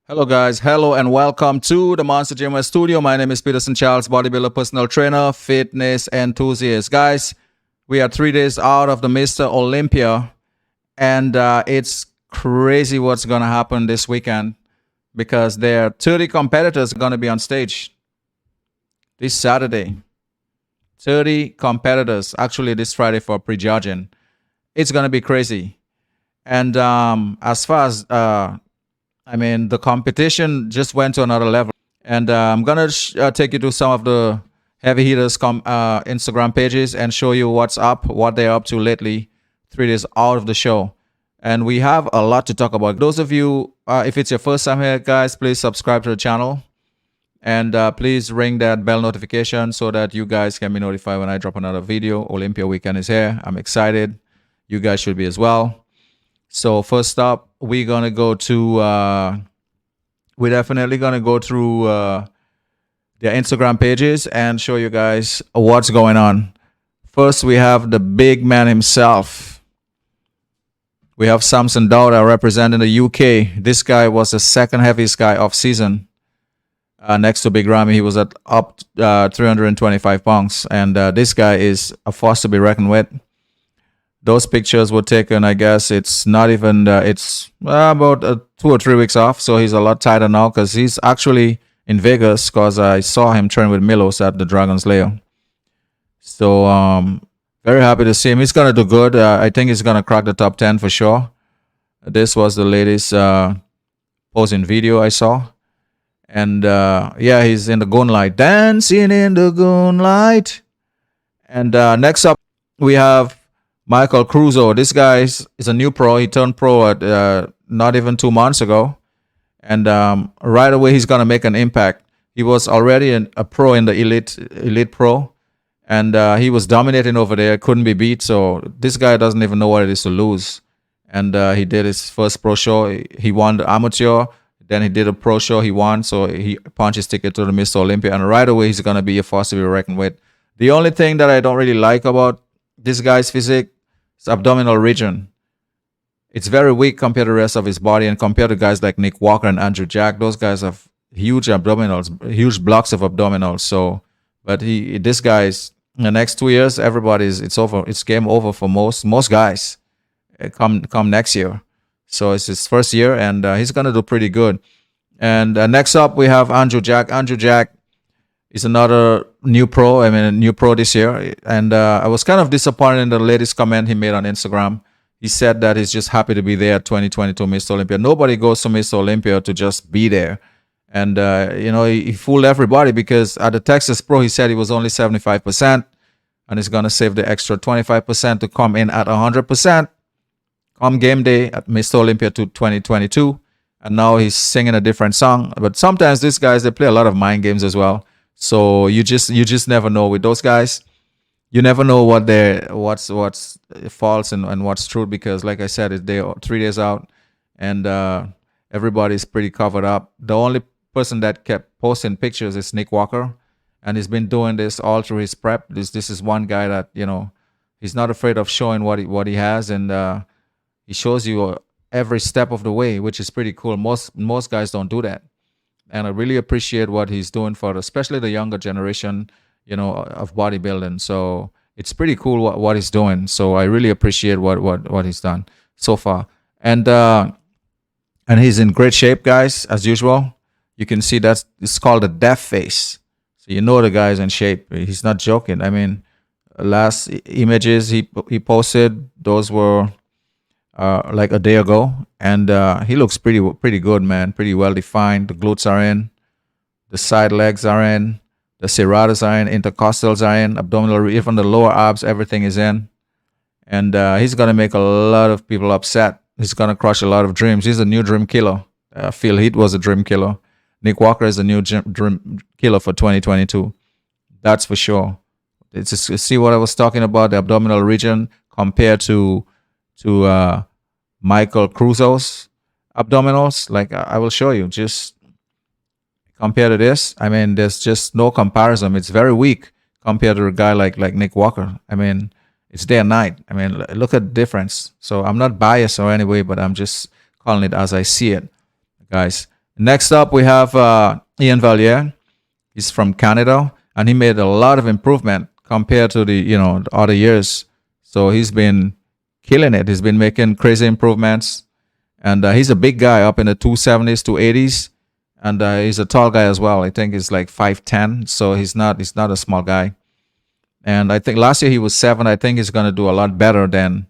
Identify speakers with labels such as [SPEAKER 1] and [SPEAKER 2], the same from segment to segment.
[SPEAKER 1] Hello, guys. Hello, and welcome to the Monster Gym Studio. My name is Peterson Charles, bodybuilder, personal trainer, fitness enthusiast. Guys, we are 3 days out of the Mr. Olympia, and it's crazy what's going to happen this weekend because there are 30 competitors going to be on stage this Saturday. 30 competitors, actually, this Friday for prejudging. It's going to be crazy. And as far as the competition just went to another level. And I'm going to take you to some of the heavy hitters Instagram pages and show you what's up, what they're up to lately, 3 days out of the show. And we have a lot to talk about. Those of you, if it's your first time here, guys, please subscribe to the channel. And please ring that bell notification so that you guys can be notified when I drop another video. Olympia weekend is here. I'm excited. You guys should be as well. So first up, we're gonna go to we're definitely gonna go through their Instagram pages and show you guys what's going on. First, we have the big man himself. We have Samson Dauda representing the UK. This guy was the second heaviest guy off season. Next to Big Ramy, he was at up 325 pounds, and this guy is a force to be reckoned with. Those pictures were taken, I guess it's not even, it's about 2 or 3 weeks off. So he's a lot tighter now because he's actually in Vegas because I saw him train with Milos at the Dragon's Lair. So very happy to see him. He's going to do good. I think he's going to crack the top 10 for sure. This was the latest posing video I saw. And yeah, he's in the gun light. Dancing in the gun light. And next up, we have Michael Cruzo. This guy is a new pro. He turned pro at not even 2 months ago. And right away, he's going to make an impact. He was already a pro in the elite pro. And he was dominating over there. Couldn't be beat. So this guy doesn't even know what it is to lose. And he did his first pro show. He won the amateur. Then he did a pro show. He won. So he punched his ticket to the Mr. Olympia. And right away, he's going to be a force to be reckoned with. The only thing that I don't really like about this guy's physique, his abdominal region. It's very weak compared to the rest of his body, and compared to guys like Nick Walker and Andrew Jack, those guys have huge abdominals, huge blocks of abdominals. So, but this guy's in the next 2 years, it's over. It's game over for most guys. Come next year. So it's his first year, and he's gonna do pretty good. And next up, we have Andrew Jack. Andrew Jack is another new pro. A new pro this year. And I was kind of disappointed in the latest comment he made on Instagram. He said that he's just happy to be there at 2022 Mr. Olympia. Nobody goes to Mr. Olympia to just be there. And, he fooled everybody because at the Texas Pro, he said he was only 75%. And he's going to save the extra 25% to come in at 100%. Come game day at Mr. Olympia to 2022. And now he's singing a different song. But sometimes these guys, they play a lot of mind games as well. So you just never know with those guys. You never know what's false and what's true, because like I said, they're 3 days out, and everybody's pretty covered up. The only person that kept posting pictures is Nick Walker, and he's been doing this all through his prep. This is one guy that he's not afraid of showing what he has, and he shows you every step of the way, which is pretty cool. Most guys don't do that. And I really appreciate what he's doing for especially the younger generation, of bodybuilding. So it's pretty cool what he's doing. So I really appreciate what he's done so far. And he's in great shape, guys, as usual. You can see it's called a death face. So the guy's in shape. He's not joking. Last images he posted, those were like a day ago, and he looks pretty good, man. Pretty well defined. The glutes are in, the side legs are in, the serratus are in, intercostals are in, abdominal, even the lower abs, everything is in. And he's gonna make a lot of people upset. He's gonna crush a lot of dreams. He's a new dream killer. Phil Heath was a dream killer. Nick Walker is a new dream killer for 2022. That's for sure. It's just, see what I was talking about, the abdominal region compared to Michael Cruzo's abdominals. Like I will show you, just compare to this. There's just no comparison. It's very weak compared to a guy like Nick Walker. It's day and night. Look at the difference. So I'm not biased or anyway, but I'm just calling it as I see it, guys. Next up, we have Ian Valier. He's from Canada, and he made a lot of improvement compared to the other years. So he's been killing it. He's been making crazy improvements, and he's a big guy up in the 270s, 280s, and he's a tall guy as well. I think he's like 5'10", so he's not a small guy. And I think last year he was 7. I think he's gonna do a lot better than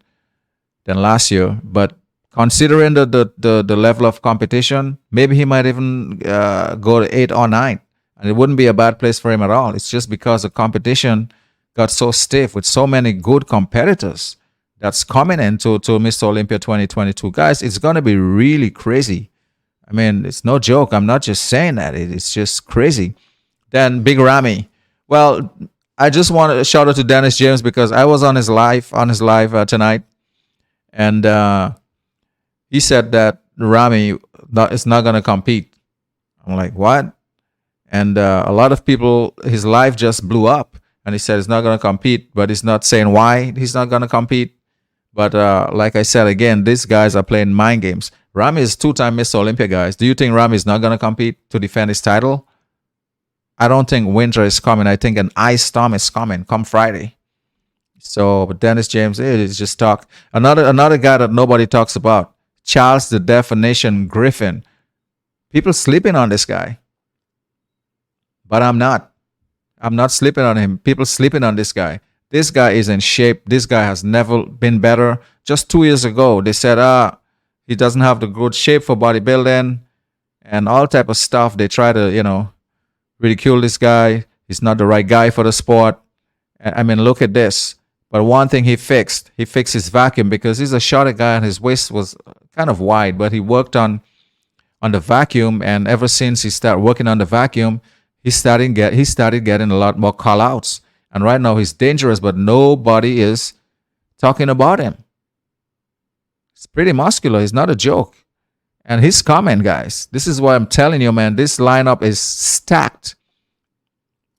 [SPEAKER 1] last year. But considering the level of competition, maybe he might even go to 8 or 9, and it wouldn't be a bad place for him at all. It's just because the competition got so stiff with so many good competitors that's coming into Mr. Olympia 2022. Guys, it's gonna be really crazy. I mean, it's no joke. I'm not just saying that. It's just crazy. Then Big Ramy. Well, I just want to shout out to Dennis James because I was on his live tonight, and he said that Ramy is not gonna compete. I'm like, what? And a lot of people, his life just blew up, and he said he's not gonna compete, but he's not saying why he's not gonna compete. But like I said again, these guys are playing mind games. Ramy is 2-time Mr. Olympia, guys. Do you think Ramy is not gonna compete to defend his title? I don't think winter is coming. I think an ice storm is coming come Friday. So, but Dennis James, it is just talk. Another guy that nobody talks about, Charles the Definition Griffin. People sleeping on this guy, but I'm not. I'm not sleeping on him. People sleeping on this guy. This guy is in shape. This guy has never been better. Just 2 years ago, they said, he doesn't have the good shape for bodybuilding and all type of stuff. They try to, ridicule this guy. He's not the right guy for the sport. I mean, look at this. But one thing he fixed his vacuum because he's a shorter guy and his waist was kind of wide. But he worked on the vacuum, and ever since he started working on the vacuum, he started getting a lot more call outs. And right now he's dangerous, but nobody is talking about him. He's pretty muscular. He's not a joke. And he's coming, guys. This is why I'm telling you, man. This lineup is stacked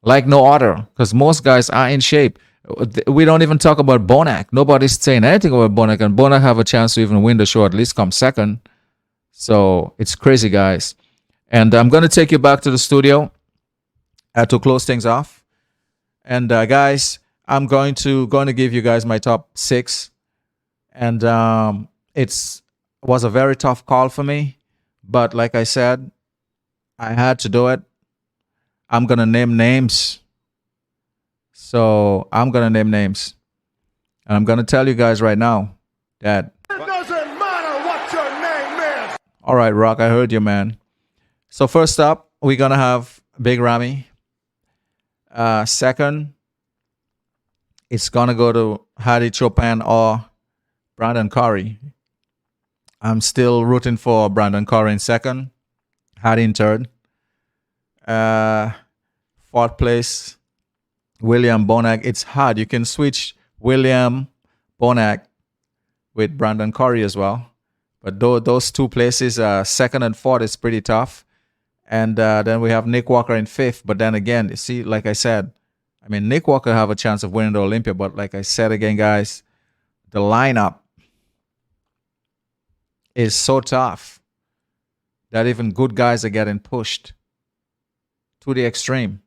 [SPEAKER 1] like no other because most guys are in shape. We don't even talk about Bonac. Nobody's saying anything about Bonac, and Bonac have a chance to even win the show, at least come second. So it's crazy, guys. And I'm going to take you back to the studio to close things off. And guys, I'm going to give you guys my top 6. And it was a very tough call for me, but like I said, I had to do it. I'm gonna name names. So I'm gonna name names, and I'm gonna tell you guys right now that it doesn't matter what your name is. All right, Rock, I heard you, man. So first up, we're gonna have Big Ramy. Second, it's gonna go to Hadi Chopin or Brandon Curry. I'm still rooting for Brandon Curry in second, Hadi in third. Fourth place, William Bonac. It's hard. You can switch William Bonac with Brandon Curry as well. But those two places, second and fourth, is pretty tough. And then we have Nick Walker in fifth. But then again, you see, like I said, I mean, Nick Walker have a chance of winning the Olympia. But like I said again, guys, the lineup is so tough that even good guys are getting pushed to the extreme.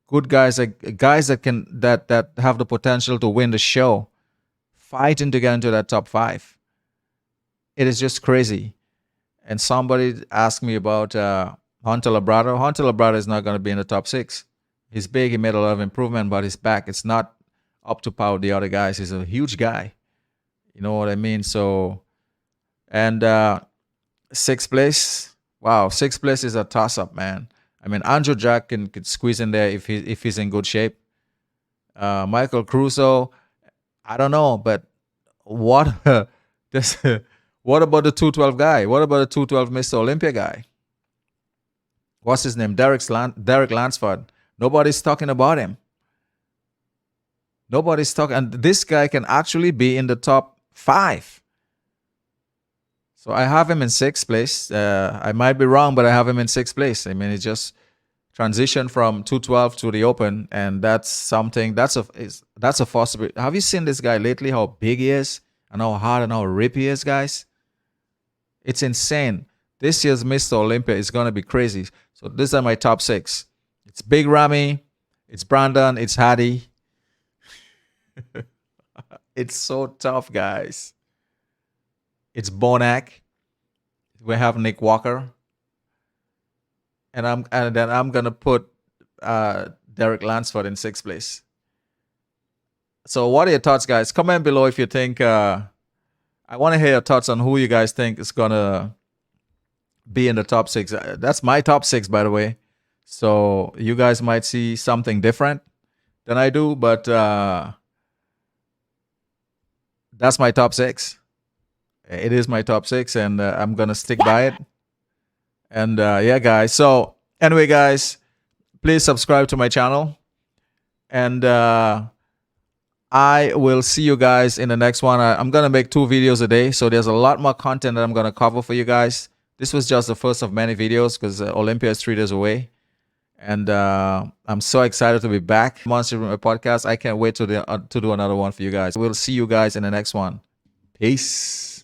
[SPEAKER 1] Good guys are guys that have the potential to win the show, fighting to get into that top 5. It is just crazy. And somebody asked me about Hunter Labrado. Hunter Labrado is not going to be in the top 6. He's big. He made a lot of improvement, but his back, it's not up to par with the other guys. He's a huge guy. You know what I mean? So, and sixth place. Wow, sixth place is a toss-up, man. I mean, Andrew Jack could squeeze in there if he's in good shape. Michael Crusoe, I don't know, but what this what about the 212 guy? What about the 212 Mr. Olympia guy? What's his name? Derek Lansford. Nobody's talking about him. Nobody's talking, and this guy can actually be in the top 5. So I have him in 6th place. I might be wrong, but I have him in 6th place. I mean, it just transitioned from 212 to the open, and that's something. That's a possibility. Have you seen this guy lately? How big he is, and how hard and how ripped he is, guys. It's insane. This year's Mr. Olympia is gonna be crazy. So these are my top 6. It's Big Ramy, it's Brandon, it's Hattie. It's so tough, guys. It's Bonak. We have Nick Walker, and then I'm gonna put Derek Lansford in 6th place. So what are your thoughts, guys? Comment below if you think. I want to hear your thoughts on who you guys think is gonna be in the top 6. That's my top 6, by the way. So you guys might see something different than I do, but that's my top 6. It is my top 6, and I'm gonna stick by it. And yeah, guys. So anyway, guys, please subscribe to my channel, and I will see you guys in the next one. I'm gonna make 2 videos a day, so there's a lot more content that I'm gonna cover for you guys. This was just the first of many videos because Olympia is 3 days away, and I'm so excited to be back. Monstah podcast. I can't wait to do another one for you guys. We'll see you guys in the next one. Peace.